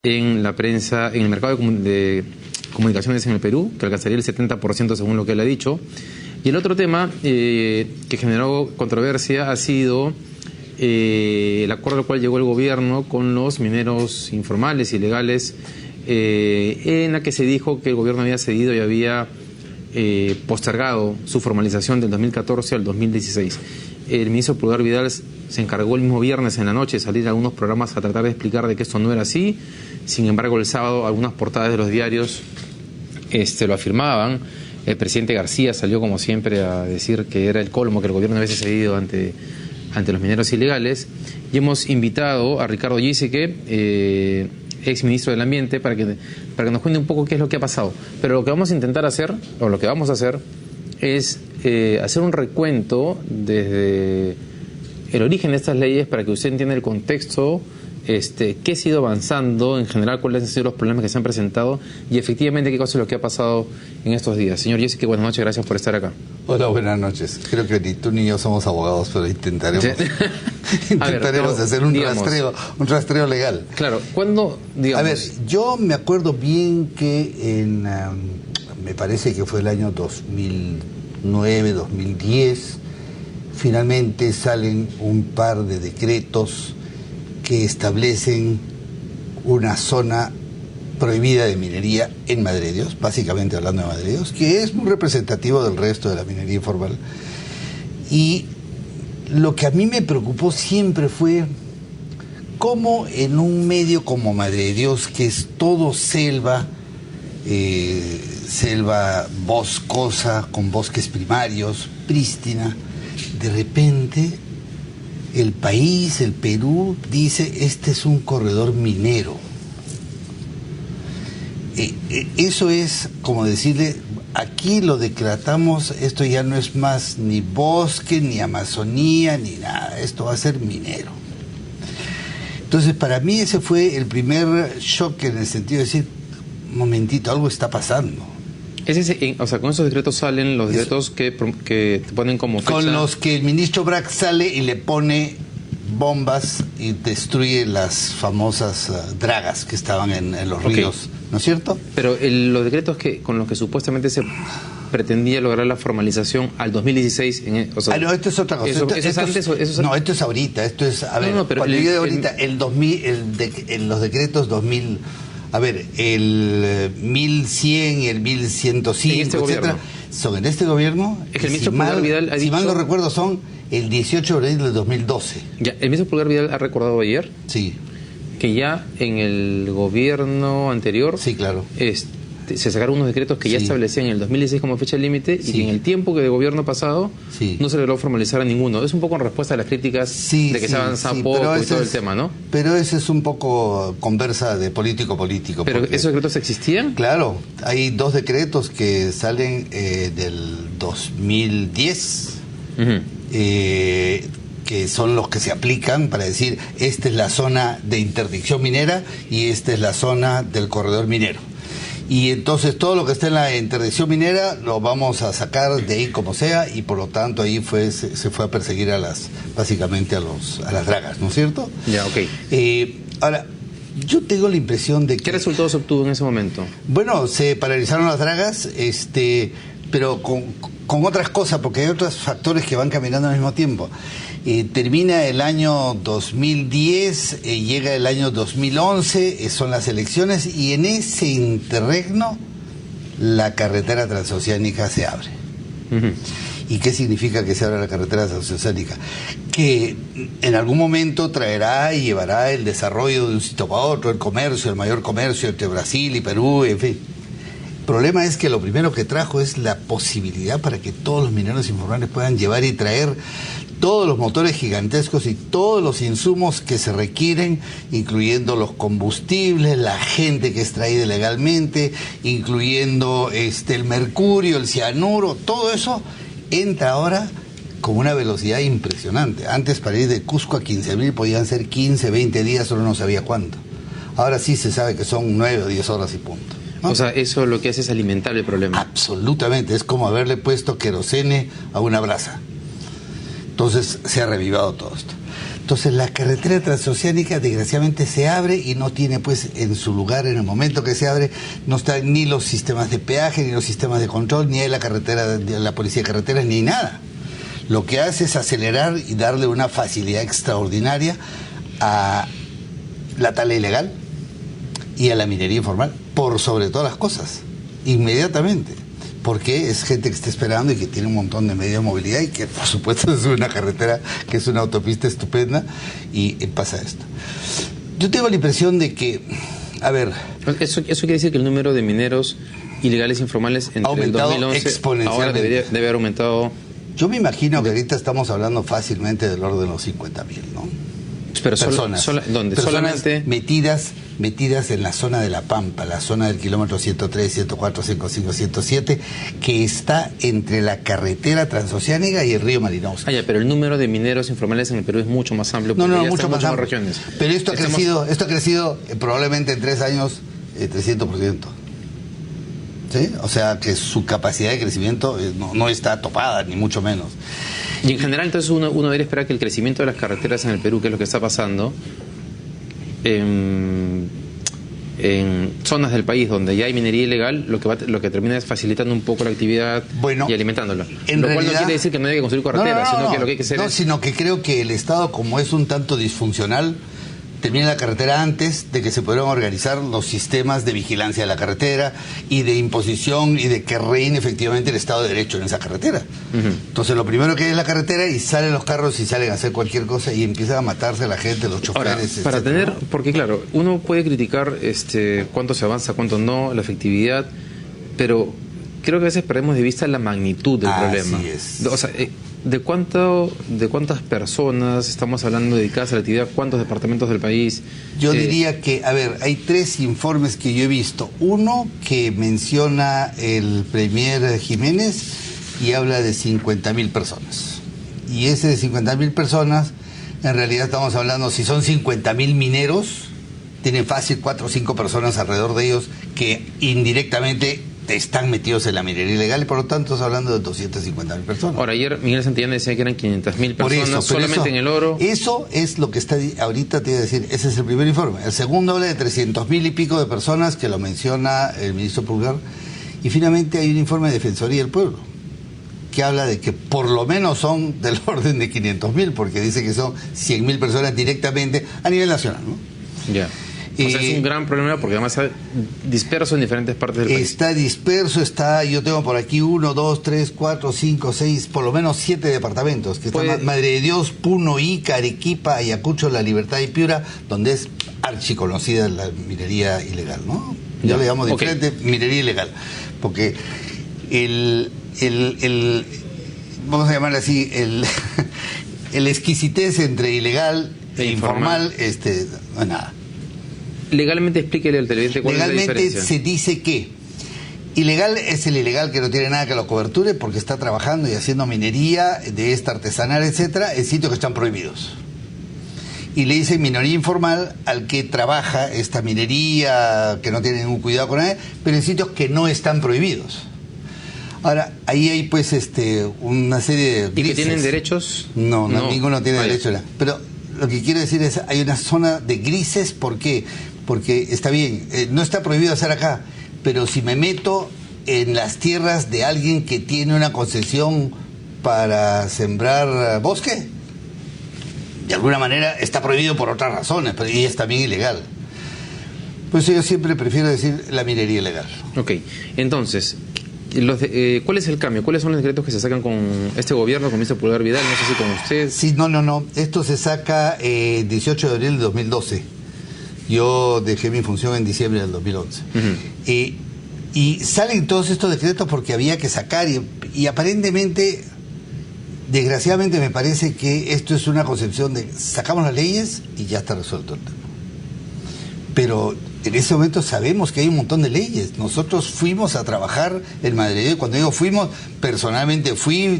en la prensa, en el mercado de comunicaciones en el Perú, que alcanzaría el 70% según lo que él ha dicho. Y el otro tema que generó controversia ha sido el acuerdo al cual llegó el gobierno con los mineros informales, ilegales, en la que se dijo que el gobierno había cedido y había postergado su formalización del 2014 al 2016. El ministro Pulgar Vidal se encargó el mismo viernes en la noche de salir a algunos programas a tratar de explicar de que esto no era así. Sin embargo, el sábado algunas portadas de los diarios lo afirmaban. El presidente García salió como siempre a decir que era el colmo que el gobierno hubiese cedido ante los mineros ilegales. Y hemos invitado a Ricardo Giesecke, ex ministro del Ambiente, para que nos cuente un poco qué es lo que ha pasado. Pero lo que vamos a intentar hacer, o lo que vamos a hacer, es hacer un recuento desde el origen de estas leyes para que usted entienda el contexto, qué ha sido avanzando en general, cuáles han sido los problemas que se han presentado y efectivamente qué cosa es lo que ha pasado en estos días. Señor Giesecke, buenas noches, gracias por estar acá. Hola, buenas noches. Creo que ni tú ni yo somos abogados, pero intentaremos, hacer un rastreo legal. Claro, ¿cuándo, digamos? A ver, yo me acuerdo bien que me parece que fue el año 2009, 2010, finalmente salen un par de decretos que establecen una zona prohibida de minería en Madre de Dios, básicamente hablando de Madre de Dios, que es muy representativo del resto de la minería informal. Y lo que a mí me preocupó siempre fue cómo en un medio como Madre de Dios, que es todo selva, selva boscosa, con bosques primarios, prístina, de repente el país, el Perú, dice, este es un corredor minero. Eso es como decirle, aquí lo decretamos, esto ya no es más ni bosque, ni Amazonía, ni nada, esto va a ser minero. Entonces, para mí ese fue el primer shock en el sentido de decir, un momentito, algo está pasando. O sea, con esos decretos salen los decretos que te ponen como fecha. Con los que el ministro Brack sale y le pone bombas y destruye las famosas dragas que estaban en los ríos, ¿no es cierto? Pero los decretos con los que supuestamente se pretendía lograr la formalización al 2016... no, esto es otra cosa. Esto es ahorita, esto es... A ver, pero cuando yo digo ahorita, los decretos 2000... A ver, el 1100 y el 1105, etcétera, son en este gobierno. Es que el ministro Pulgar Vidal ha dicho... Si mal no recuerdo, son el 18 de abril del 2012. Ya, el ministro Pulgar Vidal ha recordado ayer... Sí. Que ya en el gobierno anterior... Sí, claro. Se sacaron unos decretos que ya establecían el 2016 como fecha límite y que en el tiempo que de gobierno pasado no se logró formalizar a ninguno. Es un poco en respuesta a las críticas de que se avanza poco y todo el tema, ¿no? Pero ese es un poco conversa de político. ¿Pero esos decretos existían? Claro, hay dos decretos que salen del 2010, que son los que se aplican para decir, esta es la zona de interdicción minera y esta es la zona del corredor minero. Y entonces todo lo que esté en la interdicción minera lo vamos a sacar de ahí como sea y por lo tanto ahí se fue a perseguir básicamente a las dragas, ¿no es cierto? Ya, ok. Ahora, yo tengo la impresión de que... ¿Qué resultados obtuvo en ese momento? Bueno, se paralizaron las dragas, pero con otras cosas, porque hay otros factores que van caminando al mismo tiempo. Termina el año 2010, llega el año 2011, son las elecciones, y en ese interregno la carretera transoceánica se abre. ¿Y qué significa que se abra la carretera transoceánica? Que en algún momento traerá y llevará el desarrollo de un sitio para otro, el comercio, el mayor comercio entre Brasil y Perú, en fin. El problema es que lo primero que trajo es la posibilidad para que todos los mineros informales puedan llevar y traer todos los motores gigantescos y todos los insumos que se requieren, incluyendo los combustibles, la gente que es traída ilegalmente, incluyendo el mercurio, el cianuro, todo eso entra ahora con una velocidad impresionante. Antes para ir de Cusco a 15.000 podían ser 15, 20 días, solo no sabía cuánto. Ahora sí se sabe que son 9 o 10 horas y punto, ¿no? O sea, eso lo que hace es alimentar el problema. Absolutamente, es como haberle puesto querosene a una brasa. Entonces se ha revivado todo esto. Entonces la carretera transoceánica desgraciadamente se abre y no tiene pues en su lugar, en el momento que se abre, no están ni los sistemas de peaje, ni los sistemas de control, ni hay la carretera, la policía de carreteras, ni nada. Lo que hace es acelerar y darle una facilidad extraordinaria a la tala ilegal y a la minería informal, por sobre todas las cosas, inmediatamente. Porque es gente que está esperando y que tiene un montón de medios de movilidad y que por supuesto es una carretera, que es una autopista estupenda, y pasa esto. Yo tengo la impresión de que, a ver... Eso quiere decir que el número de mineros ilegales informales entre el 2011 ahora debe haber aumentado. Yo me imagino que ahorita estamos hablando fácilmente del orden de los 50.000, ¿no? Pero personas. ¿Dónde? Personas Solamente metidas en la zona de La Pampa, la zona del kilómetro 103, 104, 105, 107, que está entre la carretera transoceánica y el río Malinovska. Pero el número de mineros informales en el Perú es mucho más amplio. No, mucho más amplio. Regiones. Pero esto ha crecido probablemente en 3 años 300%. ¿Sí? O sea que su capacidad de crecimiento no está topada, ni mucho menos. Y en general, entonces, uno debería esperar que el crecimiento de las carreteras en el Perú, que es lo que está pasando, en zonas del país donde ya hay minería ilegal, lo que termina es facilitando un poco la actividad y alimentándola. Lo cual no quiere decir que no haya que construir carreteras, sino que lo que hay que hacer sino que creo que el Estado, como es un tanto disfuncional, termina la carretera antes de que se pudieran organizar los sistemas de vigilancia de la carretera y de imposición y de que reine efectivamente el Estado de Derecho en esa carretera. Entonces lo primero que hay es la carretera y salen los carros y salen a hacer cualquier cosa y empiezan a matarse la gente, los choferes. Ahora, porque claro, uno puede criticar cuánto se avanza, cuánto no, la efectividad, pero creo que a veces perdemos de vista la magnitud del problema. Así es. O sea, ¿de cuántas personas estamos hablando dedicadas a la actividad? ¿Cuántos departamentos del país? Yo diría que, hay 3 informes que yo he visto. Uno que menciona el premier Jiménez y habla de 50.000 personas. Y ese de 50.000 personas, en realidad estamos hablando, si son 50.000 mineros, tienen fácil 4 o 5 personas alrededor de ellos que indirectamente están metidos en la minería ilegal y por lo tanto estamos hablando de 250.000 personas. Ahora, ayer Miguel Santillana decía que eran 500.000 personas solamente en el oro. Eso es lo que está ahorita, te iba a decir, ese es el primer informe. El segundo habla de 300.000 y pico de personas, que lo menciona el ministro Pulgar, y finalmente hay un informe de Defensoría del Pueblo que habla de que por lo menos son del orden de 500.000, porque dice que son 100.000 personas directamente a nivel nacional, ¿no? Ya. O sea, es un gran problema porque además está disperso en diferentes partes del país. Está disperso, yo tengo por aquí 1, 2, 3, 4, 5, 6, por lo menos 7 departamentos, que están Madre de Dios, Puno, Ica, Arequipa, Ayacucho, La Libertad y Piura, donde es archiconocida la minería ilegal, ¿no? Yo le llamo diferente minería ilegal, porque vamos a llamarle así, el exquisitez entre ilegal e informal, no es nada. Legalmente explíquele al televidente cuál es la diferencia. Legalmente se dice que ilegal es el ilegal que no tiene nada que lo coberture porque está trabajando y haciendo minería de esta artesanal, etcétera, en sitios que están prohibidos. Y le dicen minería informal al que trabaja esta minería, que no tiene ningún cuidado con nadie, pero en sitios que no están prohibidos. Ahora, ahí hay pues una serie de grises. ¿Y que tienen derechos? No, ninguno tiene derecho. Pero lo que quiero decir es, hay una zona de grises, ¿por qué? Porque está bien, no está prohibido hacer acá, pero si me meto en las tierras de alguien que tiene una concesión para sembrar bosque, de alguna manera está prohibido por otras razones, pero y es también ilegal. Por eso yo siempre prefiero decir la minería ilegal. Ok, entonces, ¿cuál es el cambio? ¿Cuáles son los decretos que se sacan con este gobierno, con el ministro Pulgar Vidal? No sé si con usted. Sí, no. Esto se saca 18 de abril de 2012. Yo dejé mi función en diciembre del 2011. Y salen todos estos decretos porque había que sacar y aparentemente, desgraciadamente me parece que esto es una concepción de sacamos las leyes y ya está resuelto el tema. Pero en ese momento sabemos que hay un montón de leyes. Nosotros fuimos a trabajar en Madrid. Cuando digo fuimos, personalmente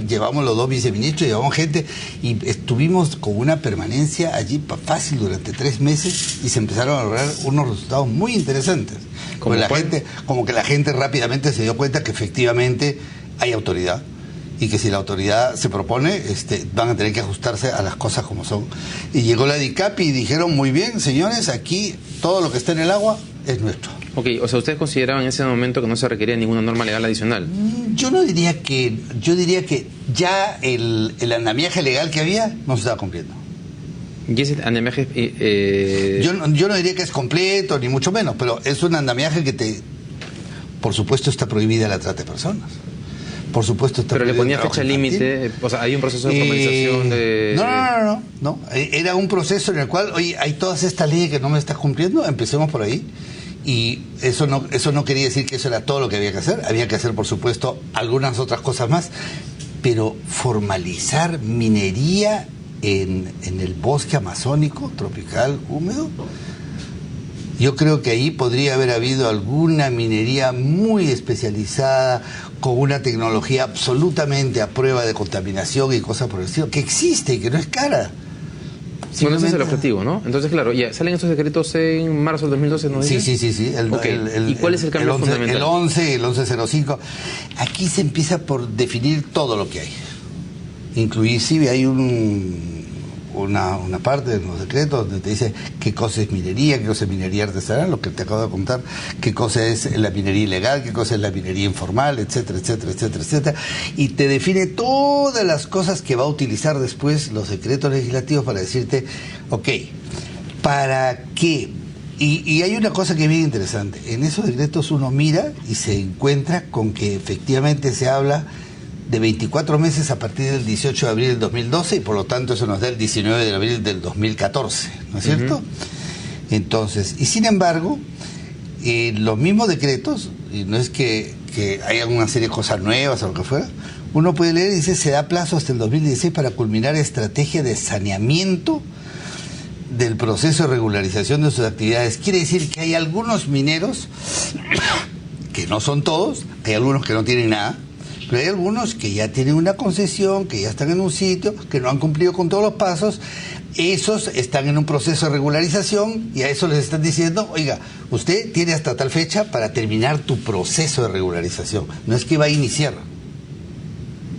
llevamos los 2 viceministros, llevamos gente y estuvimos con una permanencia allí fácil durante 3 meses y se empezaron a lograr unos resultados muy interesantes. Como que la gente rápidamente se dio cuenta que efectivamente hay autoridad y que si la autoridad se propone, van a tener que ajustarse a las cosas como son. Y llegó la DICAPI y dijeron, muy bien, señores, aquí todo lo que está en el agua es nuestro. Ok, o sea, ¿ustedes consideraban en ese momento que no se requería ninguna norma legal adicional? Yo no diría que, yo diría que ya el andamiaje legal que había no se estaba cumpliendo. ¿Y ese andamiaje...? Yo no diría que es completo, ni mucho menos, pero es un andamiaje que por supuesto está prohibida la trata de personas. Por supuesto está pero le ponía prohibido fecha límite, o sea, hay un proceso de formalización de... No. Era un proceso en el cual, oye, hay todas estas leyes que no me estás cumpliendo, empecemos por ahí. Y eso no quería decir que eso era todo lo que había que hacer. Había que hacer, por supuesto, algunas otras cosas más. Pero formalizar minería en el bosque amazónico, tropical, húmedo, yo creo que ahí podría haber habido alguna minería muy especializada, con una tecnología absolutamente a prueba de contaminación y cosas por el estilo, que existe y que no es cara. Bueno, ese es el objetivo, ¿no? Entonces, claro, ya salen esos decretos en marzo del 2012, ¿no? Sí. ¿Y cuál es el cambio fundamental? El 11 y el 1105. Aquí se empieza por definir todo lo que hay. Inclusive hay una parte de los decretos donde te dice qué cosa es minería, qué cosa es minería artesanal, lo que te acabo de contar, qué cosa es la minería ilegal, qué cosa es la minería informal, etcétera, etcétera, etcétera, etcétera. Y te define todas las cosas que va a utilizar después los decretos legislativos para decirte, ok, ¿para qué? Y hay una cosa que es bien interesante. En esos decretos uno mira y se encuentra con que efectivamente se habla de 24 meses a partir del 18 de abril del 2012 y por lo tanto eso nos da el 19 de abril del 2014, ¿no es cierto? Entonces, y sin embargo, los mismos decretos, y no es que haya una serie de cosas nuevas o lo que fuera, uno puede leer y dice, se da plazo hasta el 2016 para culminar estrategia de saneamiento del proceso de regularización de sus actividades. Quiere decir que hay algunos mineros, que no son todos, hay algunos que no tienen nada, pero hay algunos que ya tienen una concesión, que ya están en un sitio, que no han cumplido con todos los pasos. Esos están en un proceso de regularización y a eso les están diciendo, oiga, usted tiene hasta tal fecha para terminar tu proceso de regularización. No es que va a iniciar.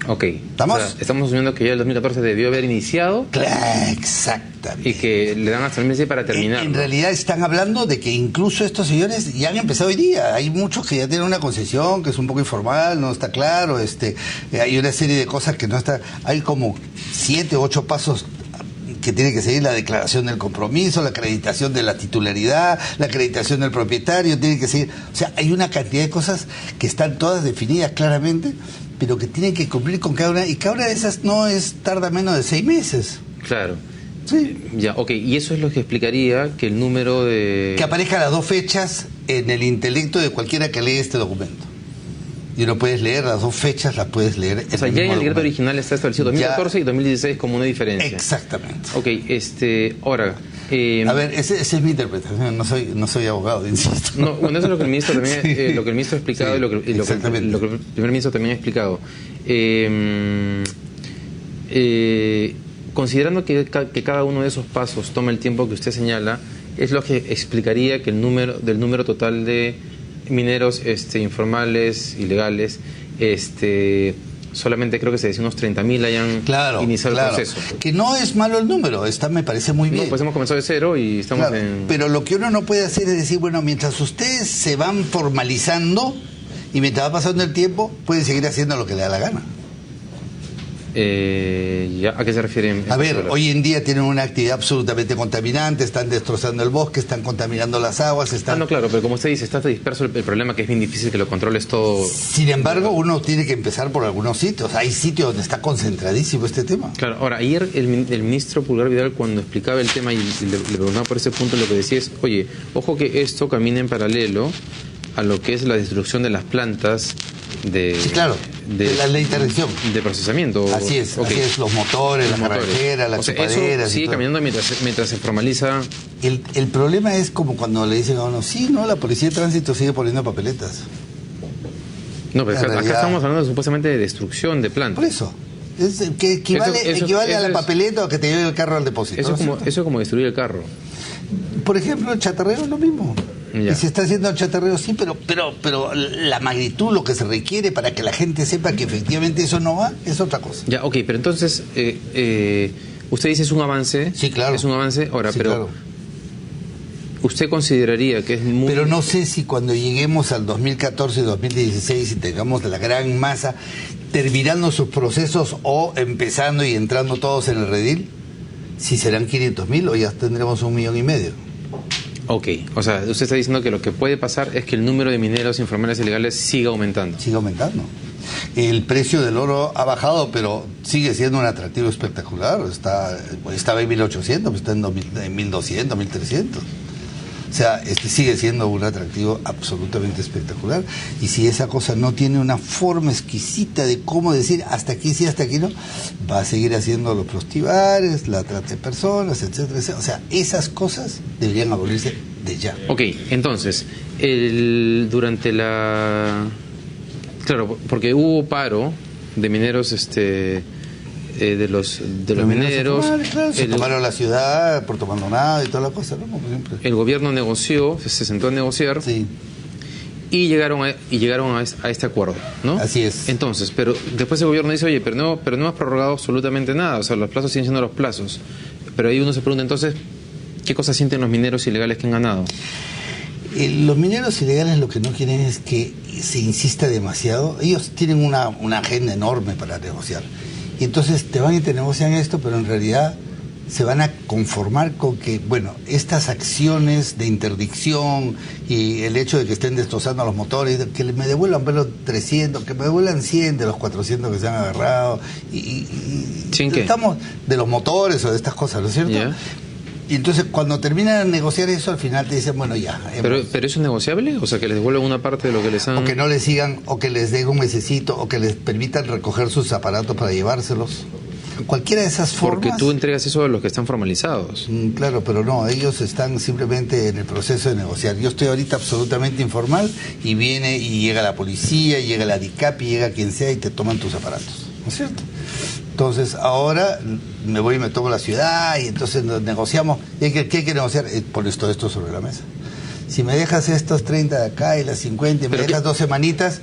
Ok. ¿Estamos? O sea, estamos asumiendo que ya el 2014 debió haber iniciado. Claro, exactamente. Y que le dan hasta el mes para terminar. En realidad están hablando de que incluso estos señores ya han empezado hoy día. Hay muchos que ya tienen una concesión que es un poco informal, no está claro. Hay una serie de cosas que no está. Hay como 7 u 8 pasos que tiene que seguir: la declaración del compromiso, la acreditación de la titularidad, la acreditación del propietario, tiene que seguir. O sea, hay una cantidad de cosas que están todas definidas claramente, pero que tienen que cumplir con cada una, y cada una de esas tarda menos de 6 meses. Claro. Sí. Ya, ok, y eso es lo que explicaría que el número de... Que aparezcan las dos fechas en el intelecto de cualquiera que lee este documento. Y no puedes leer las dos fechas, las puedes leer. O sea, ya en el decreto original está establecido 2014 y 2016 como una diferencia. Exactamente. Ok, ahora... a ver, esa es mi interpretación, no soy abogado, insisto. No, bueno, eso es lo que el ministro también, lo que el ministro ha explicado, sí, y lo que el primer ministro también ha explicado. Considerando que cada uno de esos pasos toma el tiempo que usted señala, es lo que explicaría que el número total de mineros informales, ilegales, solamente creo que se decía unos 30.000 hayan iniciado el proceso. Que no es malo el número, me parece muy bien. No, pues hemos comenzado de cero y estamos en... Pero lo que uno no puede hacer es decir, bueno, mientras ustedes se van formalizando y mientras va pasando el tiempo, pueden seguir haciendo lo que le da la gana. ¿A qué se refieren? A ver, hoy en día tienen una actividad absolutamente contaminante, están destrozando el bosque, están contaminando las aguas, están... no, claro, pero como usted dice, está disperso el problema, que es bien difícil que lo controles todo. Sin embargo, uno tiene que empezar por algunos sitios. Hay sitios donde está concentradísimo este tema. Claro, ahora, ayer el ministro Pulgar Vidal, cuando explicaba el tema y le preguntaba por ese punto, lo que decía es, oye, ojo que esto camina en paralelo a lo que es la destrucción de las plantas de... Sí, claro, de la ley de interdicción. De procesamiento. Así es, los motores, las carreteras, las chupaderas. Eso sigue caminando mientras se formaliza. El problema es como cuando le dicen a uno, sí, no, la policía de tránsito sigue poniendo papeletas. No, pero acá estamos hablando supuestamente de destrucción de plantas. Por eso. Que equivale a la papeleta o que te lleve el carro al depósito. Eso es como destruir el carro. Por ejemplo, el chatarrero es lo mismo. Ya. Y se está haciendo chatarreo, sí, pero la magnitud, lo que se requiere para que la gente sepa que efectivamente eso no va, es otra cosa. Ya, ok, pero entonces, usted dice es un avance. Sí, claro. Es un avance. Ahora, Sí, pero claro. ¿usted consideraría que es muy... Pero no sé si cuando lleguemos al 2014 y 2016 y tengamos la gran masa terminando sus procesos o empezando y entrando todos en el redil, si serán 500.000 o ya tendremos 1,5 millones. Ok, o sea, usted está diciendo que lo que puede pasar es que el número de mineros informales ilegales siga aumentando. Sigue aumentando. El precio del oro ha bajado, pero sigue siendo un atractivo espectacular. Estaba en 1.800, está en 1.200, 1.300. O sea, sigue siendo un atractivo absolutamente espectacular. Y si esa cosa no tiene una forma exquisita de cómo decir hasta aquí sí, hasta aquí no, va a seguir haciendo los prostibares, la trata de personas, etcétera, etcétera. O sea, esas cosas deberían abolirse de ya. Ok, entonces, durante la... Claro, porque hubo paro de mineros, de los mineros. Claro, se tomaron la ciudad, Puerto Maldonado y toda la cosa, ¿no? Como siempre. El gobierno negoció, se sentó a negociar. Sí. Y llegaron a este acuerdo, ¿no? Así es. Entonces, pero después el gobierno dice, oye, pero no hemos prorrogado absolutamente nada, o sea, los plazos siguen siendo los plazos. Pero ahí uno se pregunta entonces, ¿qué cosas sienten los mineros ilegales que han ganado? Los mineros ilegales lo que no quieren es que se insista demasiado. Ellos tienen una agenda enorme para negociar. Y entonces te van y te negocian esto, pero en realidad se van a conformar con que, bueno, estas acciones de interdicción y el hecho de que estén destrozando los motores, que me devuelvan los 300, que me devuelvan 100 de los 400 que se han agarrado. ¿Sin qué? Estamos de los motores o de estas cosas, ¿no es cierto? Yeah. Y entonces cuando terminan de negociar eso, al final te dicen, bueno, ya. ¿Pero eso es negociable? O sea, que les devuelvan una parte de lo que les han... O que no les sigan, o que les den un mesecito, o que les permitan recoger sus aparatos para llevárselos. Cualquiera de esas formas... Porque tú entregas eso a los que están formalizados. Claro, pero no, ellos están simplemente en el proceso de negociar. Yo estoy ahorita absolutamente informal y viene y llega la policía, llega la DICAPI, llega quien sea y te toman tus aparatos, ¿no es cierto? Entonces ahora me voy y me tomo la ciudad y entonces nos negociamos. ¿Qué hay que negociar? Pones todo esto sobre la mesa. Si me dejas estos 30 de acá y las 50 y me dejas 2 semanitas,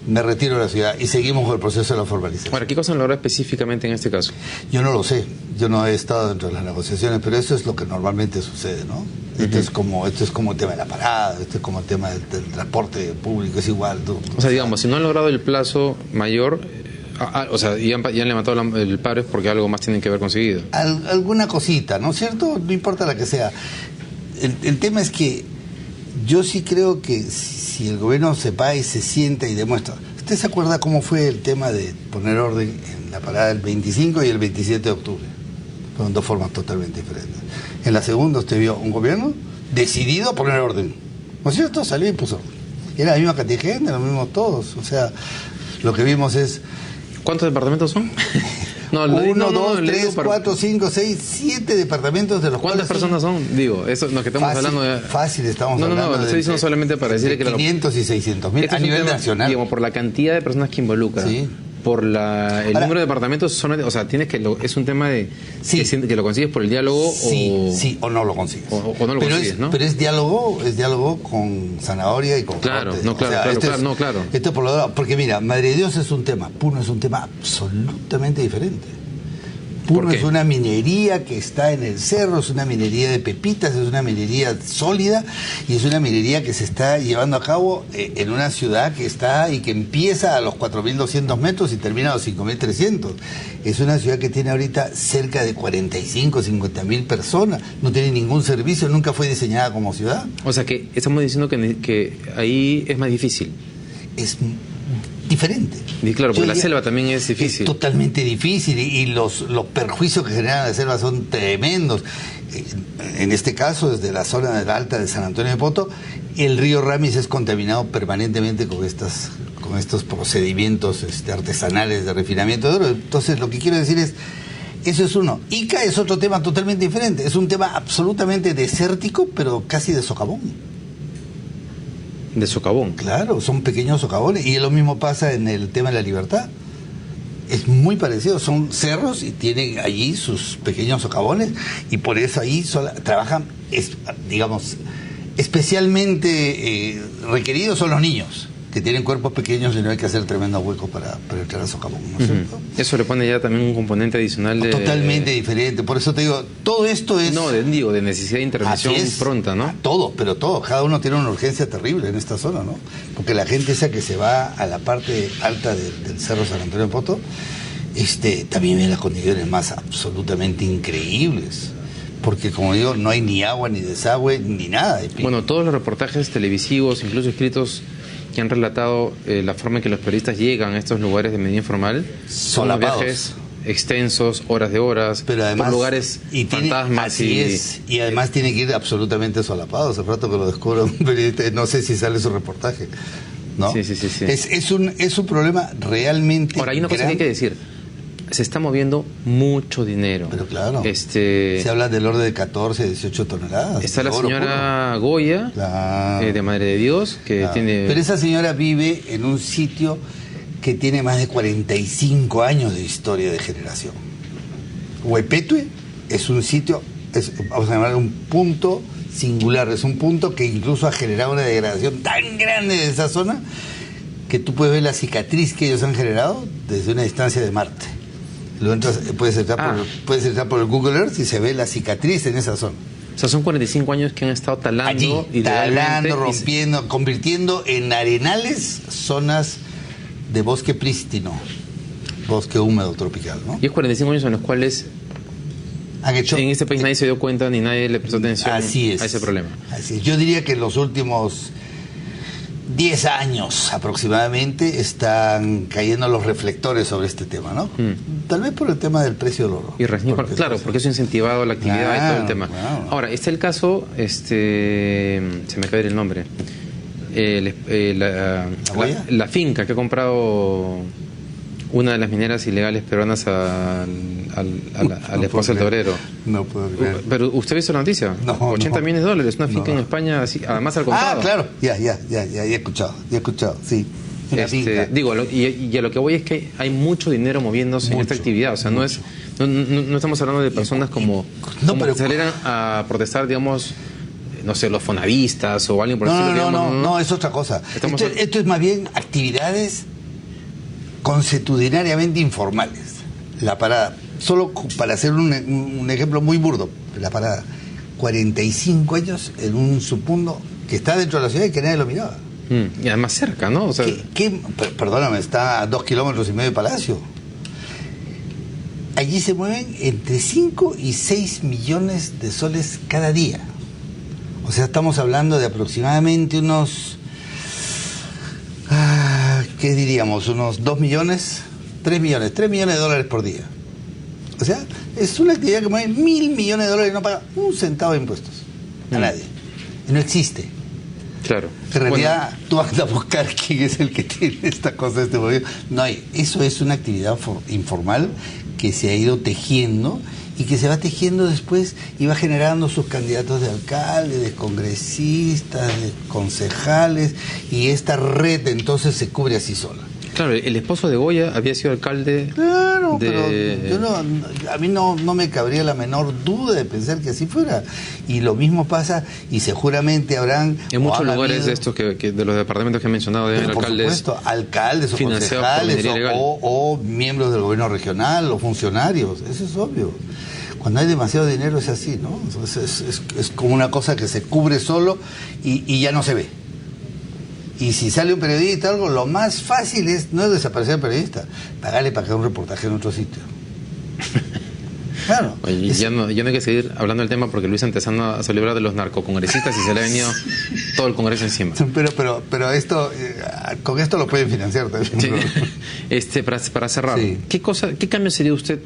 me retiro de la ciudad y seguimos con el proceso de la formalización. Ahora, ¿qué cosa han logrado específicamente en este caso? Yo no lo sé, yo no he estado dentro de las negociaciones, pero eso es lo que normalmente sucede, ¿no? Esto es como el tema de la parada, esto es como el tema del transporte público, es igual. O sea, digamos, si no han logrado el plazo mayor, o sea, y han levantado el paro es porque algo más tienen que haber conseguido. Alguna cosita, ¿no es cierto? No importa la que sea. El tema es que yo sí creo que si el gobierno se va y se sienta y demuestra... ¿Usted se acuerda cómo fue el tema de poner orden en la parada del 25 y el 27 de octubre? Fueron 2 formas totalmente diferentes. En la segunda usted vio un gobierno decidido a poner orden, ¿no es cierto? Salió y puso orden. Era la misma cantidad de gente, los mismos todos. O sea, lo que vimos es... ¿Cuántos departamentos son? No, 1, 2, 3, 4, 5, 6, 7 departamentos de los ¿Cuántas personas son? Digo, eso es lo que estamos hablando de... Fácil, estamos hablando lo estoy diciendo solamente para decirle que... 500 y 600.000 a nivel nacional. Digamos, por la cantidad de personas que involucra. Sí. Por el número de departamentos, o sea, tienes que es un tema de que lo consigues por el diálogo o no lo consigues. O no lo consigues, ¿no? Pero es diálogo con zanahoria y con claro, corte. no, claro, claro. Esto por lo lado, porque mira, Madre de Dios es un tema, Puno es un tema absolutamente diferente. Puno es una minería que está en el cerro, es una minería de pepitas, es una minería sólida y es una minería que se está llevando a cabo en una ciudad que está y que empieza a los 4.200 metros y termina a los 5.300. Es una ciudad que tiene ahorita cerca de 45, 50.000 personas, no tiene ningún servicio, nunca fue diseñada como ciudad. O sea que estamos diciendo que ahí es más difícil. Es diferente. Y claro, porque la selva también es difícil. Es totalmente difícil y los perjuicios que generan la selva son tremendos. En este caso, desde la zona de la alta de San Antonio de Poto, el río Ramis es contaminado permanentemente con estos procedimientos artesanales de refinamiento de oro. Entonces, lo que quiero decir es, eso es uno. Ica es otro tema totalmente diferente. Es un tema absolutamente desértico, pero casi de socavón. De socavón. Claro, son pequeños socavones. Y lo mismo pasa en el tema de la libertad. Es muy parecido, son cerros y tienen allí sus pequeños socavones y por eso ahí trabajan, digamos, Especialmente requeridos son los niños, que tienen cuerpos pequeños y no hay que hacer tremendos huecos para entrar a Socavón, ¿no es cierto? Eso le pone ya también un componente adicional de... Totalmente diferente, por eso te digo, todo esto es... No, de necesidad de intervención pronta, ¿no? Todo, pero todo, cada uno tiene una urgencia terrible en esta zona, ¿no? Porque la gente esa que se va a la parte alta del Cerro San Antonio de Poto, también ve las condiciones más absolutamente increíbles. Porque, como digo, no hay ni agua, ni desagüe, ni nada. Bueno, todos los reportajes televisivos, incluso escritos, que han relatado la forma en que los periodistas llegan a estos lugares de medida informal, son los viajes extensos, horas de horas, pero además, por lugares fantasmas. Y además tiene que ir absolutamente solapado. Hace rato que lo descubro un periodista, no sé si sale su reportaje, ¿no? Sí. Es un problema realmente... Ahora, hay una cosa que hay que decir. Se está moviendo mucho dinero. Pero claro, se habla del orden de 14, 18 toneladas. Está la señora Goya, claro, de Madre de Dios, que claro, tiene... Pero esa señora vive en un sitio que tiene más de 45 años de historia de generación. Huepetue es un sitio, vamos a llamarlo un punto singular, es un punto que incluso ha generado una degradación tan grande de esa zona que tú puedes ver la cicatriz que ellos han generado desde una distancia de Marte. Lo entras, puedes entrar por el Google Earth y se ve la cicatriz en esa zona. O sea, son 45 años que han estado talando. Allí, talando, rompiendo, convirtiendo en arenales zonas de bosque prístino, bosque húmedo tropical, ¿no? Y es 45 años en los cuales han hecho, en este país nadie se dio cuenta ni nadie le prestó atención a ese problema. Así es. Yo diría que en los últimos 10 años aproximadamente están cayendo los reflectores sobre este tema, ¿no? Tal vez por el tema del precio del oro. Y claro, porque eso ha incentivado la actividad y todo el tema. Claro. Ahora, está el caso, se me acaba de ir el nombre, la finca que ha comprado una de las mineras ilegales peruanas a la esposa del torero. No puedo creer. Pero usted ha visto la noticia. No, 80 millones de dólares, una finca en España, así, además al contado. Claro, ya he escuchado, sí. Digo, y a lo que voy es que hay mucho dinero moviéndose en esta actividad. O sea, no estamos hablando de personas como que salieran a protestar, digamos, no sé, los fonavistas o alguien por el estilo. No, es otra cosa. Esto es más bien actividades consuetudinariamente informales. La parada, solo para hacer un ejemplo muy burdo, la parada, 45 años en un submundo que está dentro de la ciudad y que nadie lo miraba. Y además cerca, ¿no? O sea, perdóname, está a 2,5 kilómetros de Palacio. Allí se mueven entre 5 y 6 millones de soles cada día. O sea, estamos hablando de aproximadamente unos... ¿qué diríamos? Unos 2 millones, 3 millones de dólares por día. O sea, es una actividad que mueve 1.000 millones de dólares y no paga un centavo de impuestos a nadie. Y no existe. Claro. En realidad, tú vas a buscar quién es el que tiene esta cosa, este movimiento. No hay. Eso es una actividad informal que se ha ido tejiendo y que se va tejiendo después y va generando sus candidatos de alcalde, de congresistas, de concejales, y esta red entonces se cubre así sola. Claro, el esposo de Goya había sido alcalde. Claro, pero a mí no me cabría la menor duda de pensar que así fuera. Y lo mismo pasa, y seguramente habrán... En muchos lugares de estos de los departamentos que he mencionado deben haber alcaldes. Por supuesto, alcaldes o concejales o miembros del gobierno regional o funcionarios. Eso es obvio. Cuando hay demasiado dinero es así, ¿no? Es como una cosa que se cubre solo y ya no se ve. Y si sale un periodista o algo, lo más fácil no es desaparecer al periodista, pagarle para que haga un reportaje en otro sitio. Claro. Oye, ya no hay que seguir hablando del tema porque Luis Antezana se libra de los narcocongresistas y se le ha venido todo el Congreso encima. Pero esto, con esto lo pueden financiar también. Sí. Para cerrar, sí. ¿Qué cambio sería usted?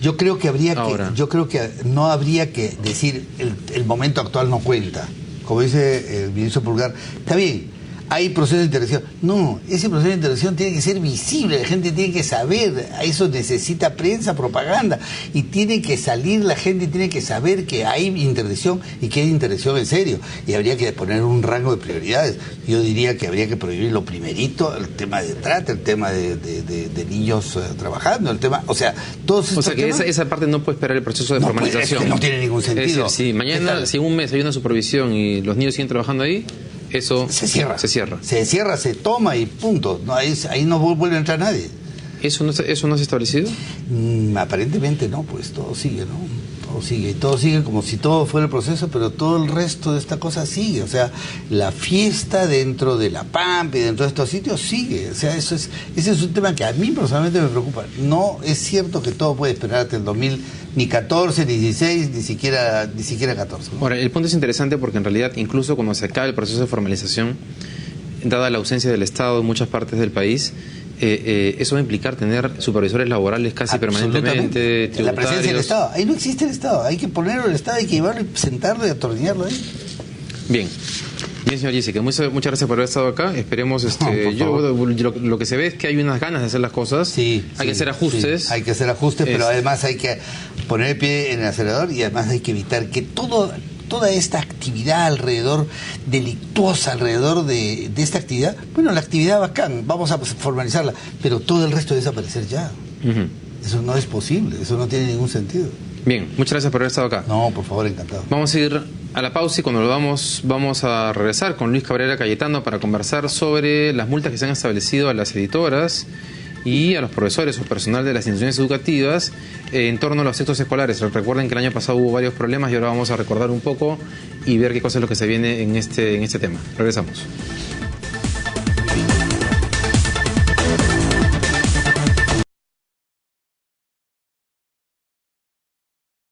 Yo creo que no habría que decir el momento actual no cuenta. Como dice el ministro Pulgar, está bien, hay proceso de integración. No, ese proceso de integración tiene que ser visible, la gente tiene que saber, a eso necesita prensa, propaganda, y tiene que salir la gente, tiene que saber que hay interdicción y que hay interdicción en serio, y habría que poner un rango de prioridades. Yo diría que habría que prohibir lo primerito, el tema de trata, el tema de niños trabajando, el tema, o sea, todos estos temas, esa parte no puede esperar el proceso de formalización. Es que no tiene ningún sentido. Es decir, si mañana, si en un mes hay una supervisión y los niños siguen trabajando ahí, eso se cierra. Se cierra. Se toma y punto. No, ahí no vuelve a entrar nadie. ¿Eso no se ha establecido? Aparentemente no, pues todo sigue, ¿no? Todo sigue como si todo fuera el proceso, pero todo el resto de esta cosa sigue. O sea, la fiesta dentro de la Pampa y dentro de estos sitios sigue. O sea, ese es un tema que a mí personalmente me preocupa. No es cierto que todo puede esperar hasta el 2014, ni 16, ni siquiera 14. ¿No? Ahora, el punto es interesante porque en realidad, incluso cuando se acabe el proceso de formalización, dada la ausencia del Estado en muchas partes del país, eso va a implicar tener supervisores laborales casi permanentemente, tributarios. La presencia del Estado. Ahí no existe el Estado. Hay que ponerlo el Estado, hay que llevarlo y sentarlo y atornillarlo ahí. Bien, señor Jessica, muchas gracias por haber estado acá. Esperemos, lo que se ve es que hay unas ganas de hacer las cosas. Hay que hacer ajustes. Sí, hay que hacer ajustes, pero además hay que poner el pie en el acelerador y además hay que evitar que toda esta actividad alrededor, delictuosa alrededor de esta actividad, bueno, la actividad bacán, vamos a formalizarla, pero todo el resto debe desaparecer ya. Eso no es posible, eso no tiene ningún sentido. Bien, muchas gracias por haber estado acá. No, por favor, encantado. Vamos a ir a la pausa y cuando lo vamos a regresar con Luis Cabrera Cayetano para conversar sobre las multas que se han establecido a las editoras y a los profesores o personal de las instituciones educativas en torno a los textos escolares. Recuerden que el año pasado hubo varios problemas y ahora vamos a recordar un poco y ver qué cosa es lo que se viene en este tema. Regresamos.